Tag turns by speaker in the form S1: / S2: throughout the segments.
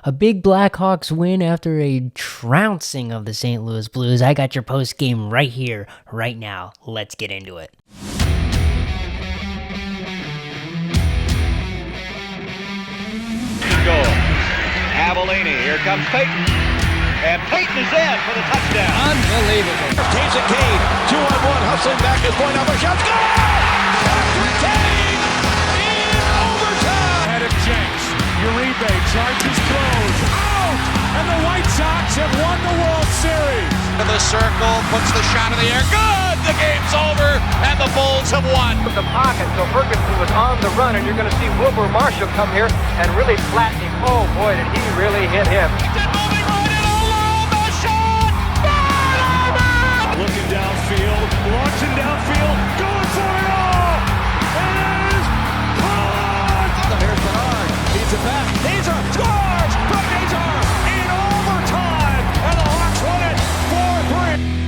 S1: A big Blackhawks win after a trouncing of the St. Louis Blues. I got your post game right here, right now. Let's get into it.
S2: Goal. Avellini. Here comes Peyton. And Peyton is in for the touchdown.
S3: Unbelievable.
S2: Taves it Cade. 2-on-1. Hustling back his point. Up a shot. Goal! Patrick Kane in overtime.
S3: Ahead of Jenks. Uribe charges, throws. Out! And the White Sox have won the World Series.
S2: To the circle. Puts the shot in the air. Good! The game's over. And the Bulls have won.
S4: The pocket, so Ferguson was on the run, and you're going to see Wilbur Marshall come here and really flatten him. Oh boy, did he really hit him.
S2: Moving right in over the shot.
S3: Looking downfield, launching downfield, going for it all. It is caught.
S2: Here's Bernard. Feeds it back. Hazar scores from Hazar in overtime, and the Hawks win it 4-3.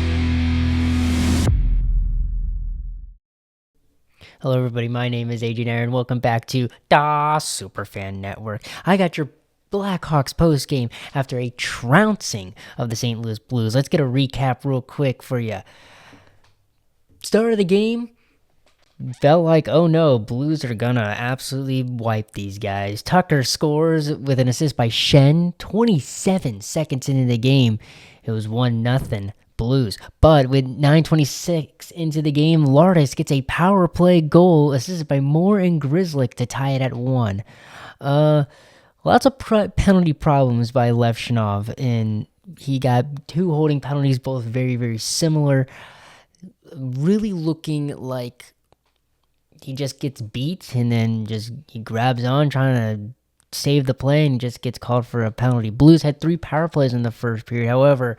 S1: Hello, everybody. My name is Agent Aaron. Welcome back to the Superfan Network. I got your Blackhawks post game after a trouncing of the St. Louis Blues. Let's get a recap real quick for you. Start of the game, felt like, oh no, Blues are gonna absolutely wipe these guys. Tucker scores with an assist by Shen. 27 seconds into the game, it was 1-0 Blues. But with 9:26 into the game, Lardis gets a power play goal assisted by Moore and Grzelcyk to tie it at 1. Lots of penalty problems by Levshinov, and he got 2 holding penalties, both very, very similar. Really looking like he just gets beat and then he grabs on trying to save the play and just gets called for a penalty. Blues had 3 power plays in the first period. However,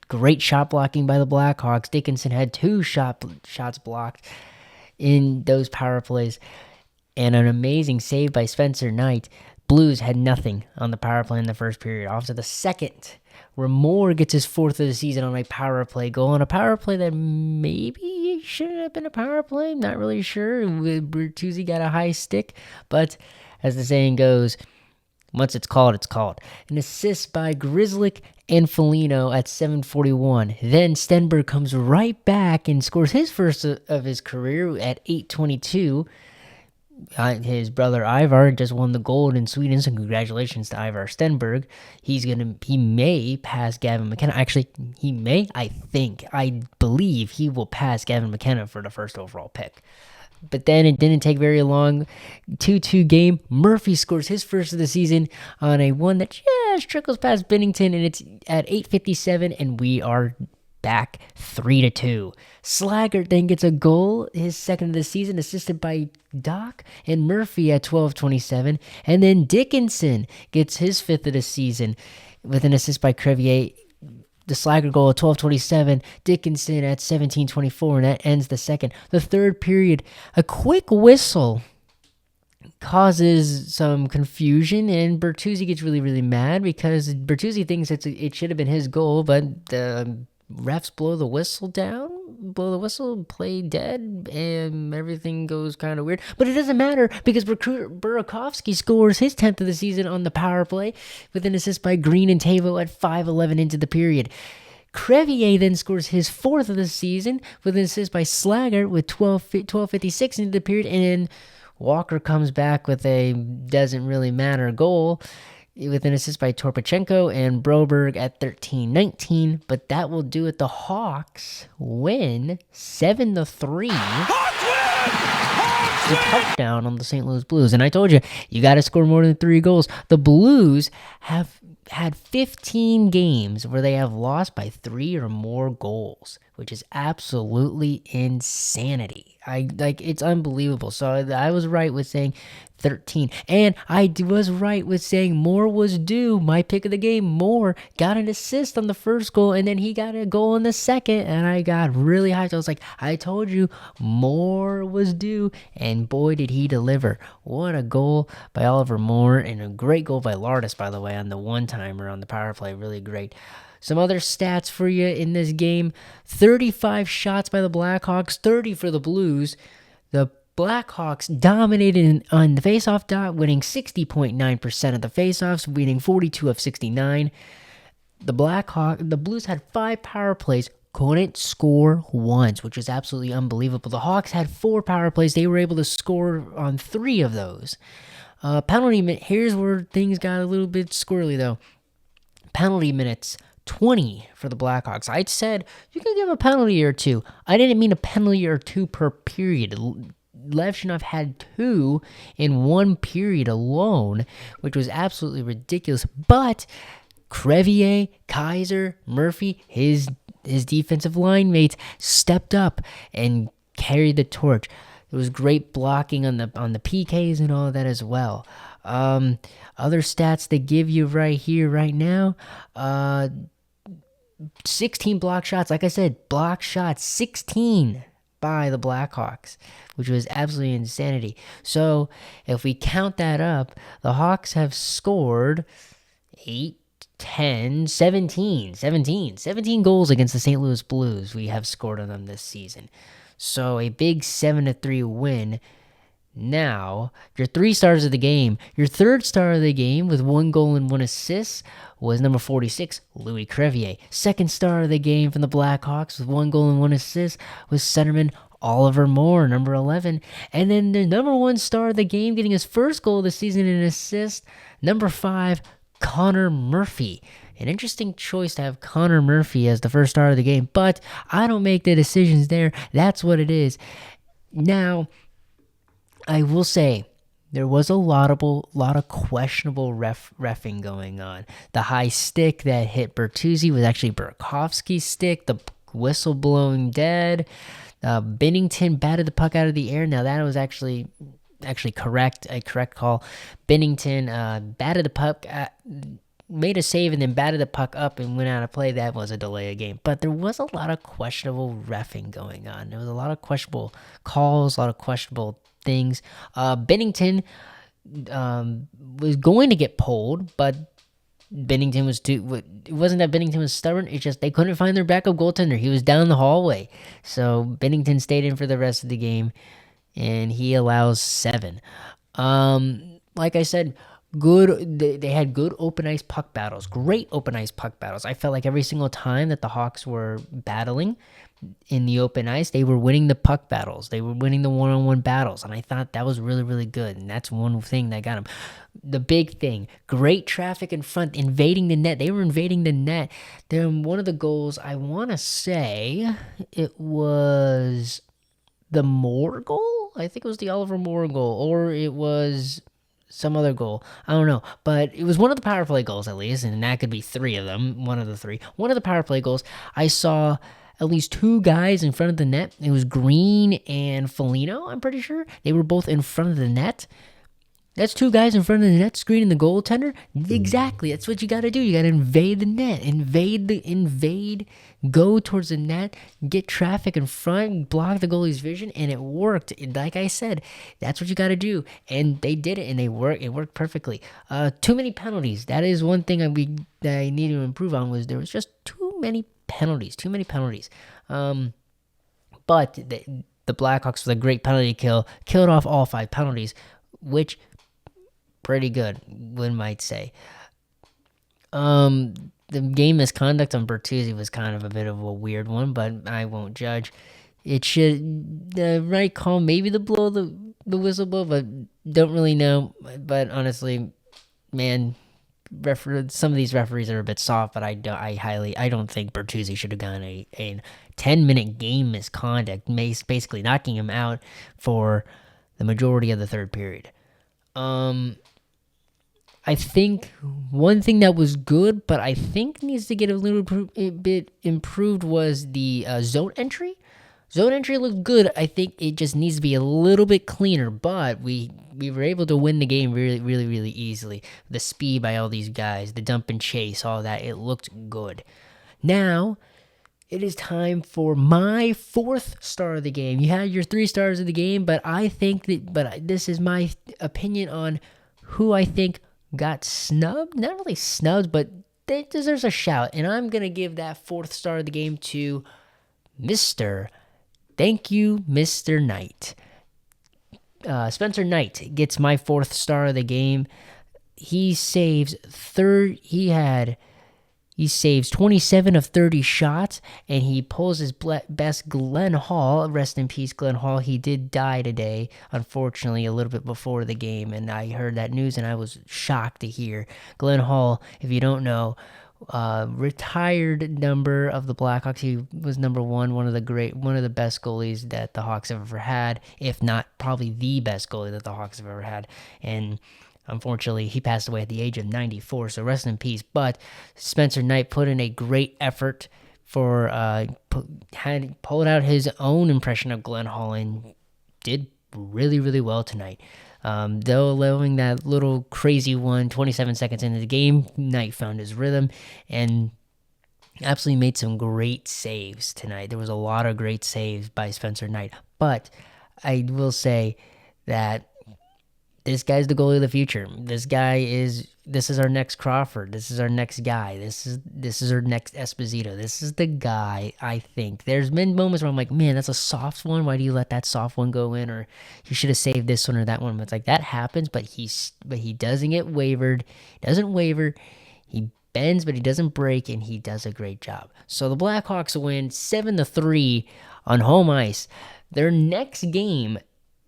S1: great shot blocking by the Blackhawks. Dickinson had 2 shots blocked in those power plays and an amazing save by Spencer Knight. Blues had nothing on the power play in the first period. Off to the second, where Moore gets his 4th of the season on a power play goal, on a power play that maybe shouldn't have been a power play. Not really sure. Bertuzzi got a high stick, but as the saying goes, once it's called, it's called. An assist by Grzelcyk and Foligno at 7:41. Then Stenberg comes right back and scores his first of his career at 8:22. His brother Ivar just won the gold in Sweden, so congratulations to Ivar Stenberg. He may pass Gavin McKenna. Actually, I believe he will pass Gavin McKenna for the first overall pick. But then it didn't take very long. 2-2 game. Murphy scores his first of the season on a one that just trickles past Bennington, and it's at 8:57, and we are back 3-2. Slaggert then gets a goal, his second of the season, assisted by Doc and Murphy at 12:27. And then Dickinson gets his 5th of the season with an assist by Crevier. The Slaggert goal at 12:27. Dickinson at 17:24, and that ends the second. The third period, a quick whistle causes some confusion, and Bertuzzi gets really, really mad because Bertuzzi thinks it should have been his goal, but the refs blow the whistle, play dead, and everything goes kind of weird. But it doesn't matter because Burakovsky scores his 10th of the season on the power play with an assist by Green and Tavo at 5:11 into the period. Crevier then scores his 4th of the season with an assist by Slaggert with 12:56 into the period, and then Walker comes back with a doesn't really matter goal with an assist by Torpachenko and Broberg at 13:19, but that will do it. The Hawks win 7-3. The touchdown on the St. Louis Blues. And I told you, you got to score more than 3 goals. The Blues have had 15 games where they have lost by 3 or more goals, which is absolutely insanity. It's unbelievable. So I was right with saying 13. And I was right with saying Moore was due. My pick of the game, Moore got an assist on the first goal, and then he got a goal in the second, and I got really hyped. I was like, I told you Moore was due, and boy, did he deliver. What a goal by Oliver Moore, and a great goal by Lardis, by the way, on the one-timer on the power play. Really great. Some other stats for you in this game. 35 shots by the Blackhawks, 30 for the Blues. The Blackhawks dominated on the faceoff dot, winning 60.9% of the faceoffs, winning 42 of 69. The Blues had 5 power plays, couldn't score once, which is absolutely unbelievable. The Hawks had 4 power plays. They were able to score on 3 of those. Penalty minute. Here's where things got a little bit squirrely, though. Penalty minutes, 20 for the Blackhawks. I said you can give a penalty or 2. I didn't mean a penalty or 2 per period. Levshunov had 2 in 1 period alone, which was absolutely ridiculous. But Crevier, Kaiser, Murphy, his defensive line mates stepped up and carried the torch. It was great blocking on the PKs and all of that as well. Other stats they give you right here, right now, 16 block shots. Like I said, block shots, 16 by the Blackhawks, which was absolutely insanity. So if we count that up, the Hawks have scored 8, 10, 17 goals against the St. Louis Blues. We have scored on them this season. So a big 7-3 win. Now, your 3 stars of the game. Your 3rd star of the game with 1 goal and 1 assist was number 46, Louis Crevier. 2nd star of the game from the Blackhawks with 1 goal and 1 assist was centerman Oliver Moore, number 11. And then the number 1 star of the game, getting his 1st goal of the season and assist, number 5, Connor Murphy. An interesting choice to have Connor Murphy as the 1st star of the game, but I don't make the decisions there. That's what it is. Now, I will say there was a lot of questionable reffing going on. The high stick that hit Bertuzzi was actually Burakovsky's stick. The whistle blowing dead. Binnington batted the puck out of the air. Now that was actually correct, a correct call. Binnington batted the puck, made a save, and then batted the puck up and went out of play. That was a delay of game. But there was a lot of questionable reffing going on. There was a lot of questionable calls, a lot of questionable things. Binnington was going to get pulled, but Binnington was too. It wasn't that Binnington was stubborn. It's just they couldn't find their backup goaltender. He was down the hallway, so Binnington stayed in for the rest of the game, and he allows 7. Like I said, good. They had good open ice puck battles. Great open ice puck battles. I felt like every single time that the Hawks were battling in the open ice, they were winning the puck battles. They were winning the one-on-one battles, and I thought that was really, really good, and that's one thing that got them. The big thing, great traffic in front, invading the net. They were invading the net. Then one of the goals, I want to say it was the Moore goal? I think it was the Oliver Moore goal, or it was some other goal. I don't know, but it was one of the power play goals at least, and that could be 3 of them, one of the 3. One of the power play goals, I saw at least 2 guys in front of the net. It was Green and Foligno, I'm pretty sure. They were both in front of the net. That's 2 guys in front of the net screening the goaltender. Exactly. That's what you got to do. You got to invade the net. Invade. Go towards the net. Get traffic in front. Block the goalie's vision. And it worked. Like I said, that's what you got to do. And they did it. And it worked perfectly. Too many penalties. That is one thing that I need to improve on. Was there was just too many penalties. But the Blackhawks with a great penalty kill killed off all 5 penalties, which pretty good, one might say. The game misconduct on Bertuzzi was kind of a bit of a weird one, but I won't judge. It should the right call, maybe the whistle blow, but don't really know. But honestly, man, some of these referees are a bit soft, but I don't think Bertuzzi should have gotten a 10-minute game misconduct, basically knocking him out for the majority of the 3rd period. I think one thing that was good, but I think needs to get a bit improved was the zone entry. Zone entry looked good. I think it just needs to be a little bit cleaner, but we were able to win the game really, really, really easily. The speed by all these guys, the dump and chase, all that, it looked good. Now, it is time for my 4th star of the game. You had your 3 stars of the game, but this is my opinion on who I think got snubbed. Not really snubbed, but they deserves a shout. And I'm going to give that 4th star of the game to Thank you, Mr. Knight. Spencer Knight gets my 4th star of the game. He saves 27 of 30 shots, and he pulls his best. Glenn Hall, rest in peace, Glenn Hall. He did die today, unfortunately, a little bit before the game, and I heard that news, and I was shocked to hear. Glenn Hall, if you don't know, retired number of the Blackhawks. He was number one of the best goalies that the Hawks have ever had, if not probably the best goalie that the Hawks have ever had, and unfortunately, he passed away at the age of 94, so rest in peace. But Spencer Knight put in a great effort for pulled out his own impression of Glenn Hall and did really, really well tonight. Though allowing that little crazy one 27 seconds into the game, Knight found his rhythm and absolutely made some great saves tonight. There was a lot of great saves by Spencer Knight. But I will say that this guy's the goalie of the future. This is our next Crawford. This is our next guy. This is our next Esposito. This is the guy, I think. There's been moments where I'm like, man, that's a soft one. Why do you let that soft one go in? Or you should have saved this one or that one. But it's like that happens, but he doesn't get wavered. He doesn't waver. He bends, but he doesn't break, and he does a great job. So the Blackhawks win 7-3 on home ice. Their next game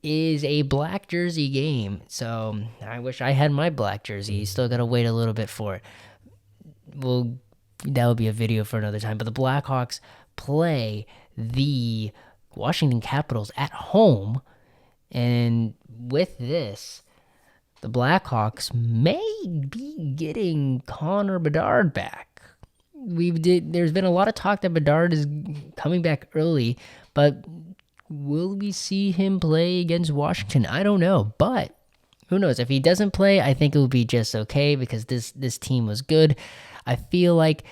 S1: is a black jersey game, so I wish I had my black jersey. You still gotta wait a little bit for it. That will be a video for another time. But the Blackhawks play the Washington Capitals at home, and with this, the Blackhawks may be getting Connor Bedard back. There's been a lot of talk that Bedard is coming back early, but will we see him play against Washington? I don't know, but who knows? If he doesn't play, I think it will be just okay because this team was good. I feel like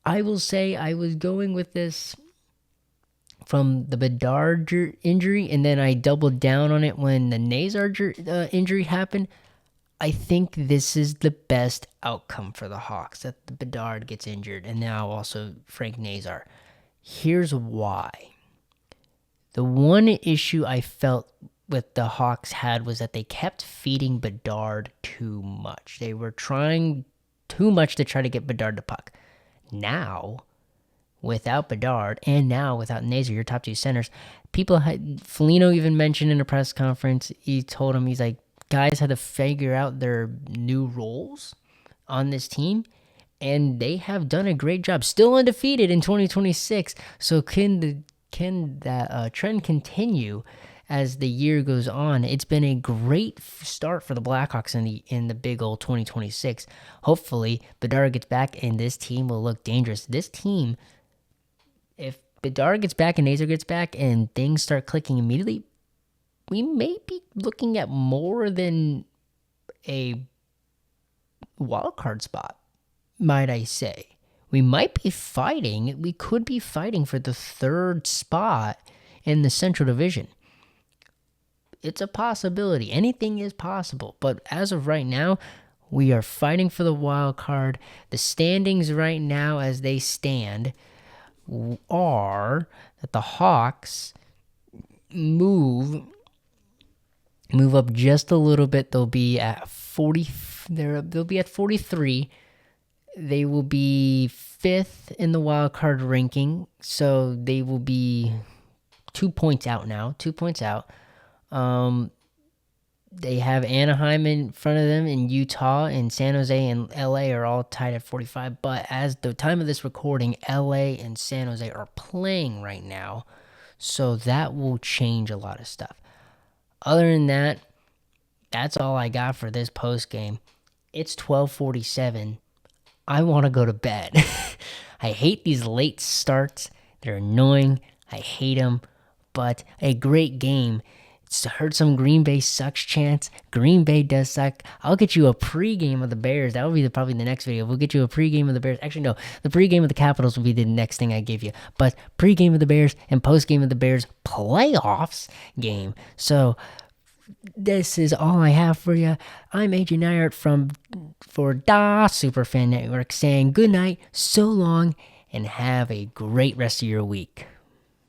S1: I will say I was going with this from the Bedard injury, and then I doubled down on it when the Nazar injury happened. I think this is the best outcome for the Hawks, that the Bedard gets injured, and now also Frank Nazar. Here's why. The one issue I felt with the Hawks had was that they kept feeding Bedard too much. They were trying too much to try to get Bedard the puck. Now, without Bedard and now without Nazar, your top two centers, Foligno even mentioned in a press conference, he told him, he's like, guys had to figure out their new roles on this team, and they have done a great job. Still undefeated in 2026, so can that trend continue as the year goes on? It's been a great start for the Blackhawks in the big old 2026. Hopefully, Bedard gets back and this team will look dangerous. This team, if Bedard gets back and Nazar gets back and things start clicking immediately, we may be looking at more than a wild card spot, might I say. We could be fighting for the 3rd spot in the Central Division. It's a possibility. Anything is possible. But as of right now, we are fighting for the wild card. The standings right now as they stand are that the Hawks move up just a little bit. They'll be at 40. They'll be at 43. They will be 5th in the wild card ranking, so they will be 2 points out now. 2 points out. They have Anaheim in front of them, and Utah and San Jose and LA are all tied at 45. But as the time of this recording, LA and San Jose are playing right now, so that will change a lot of stuff. Other than that, that's all I got for this post game. It's 12:47. I want to go to bed. I hate these late starts. They're annoying. I hate them. But a great game. Heard some Green Bay sucks chants. Green Bay does suck. I'll get you a pregame of the Bears. That will be probably the next video. We'll get you a pregame of the Bears. Actually, no. The pregame of the Capitals will be the next thing I give you. But pregame of the Bears and postgame of the Bears playoffs game. So this is all I have for you. I'm AJ Nyart for Da Superfan Network saying good night, so long, and have a great rest of your week.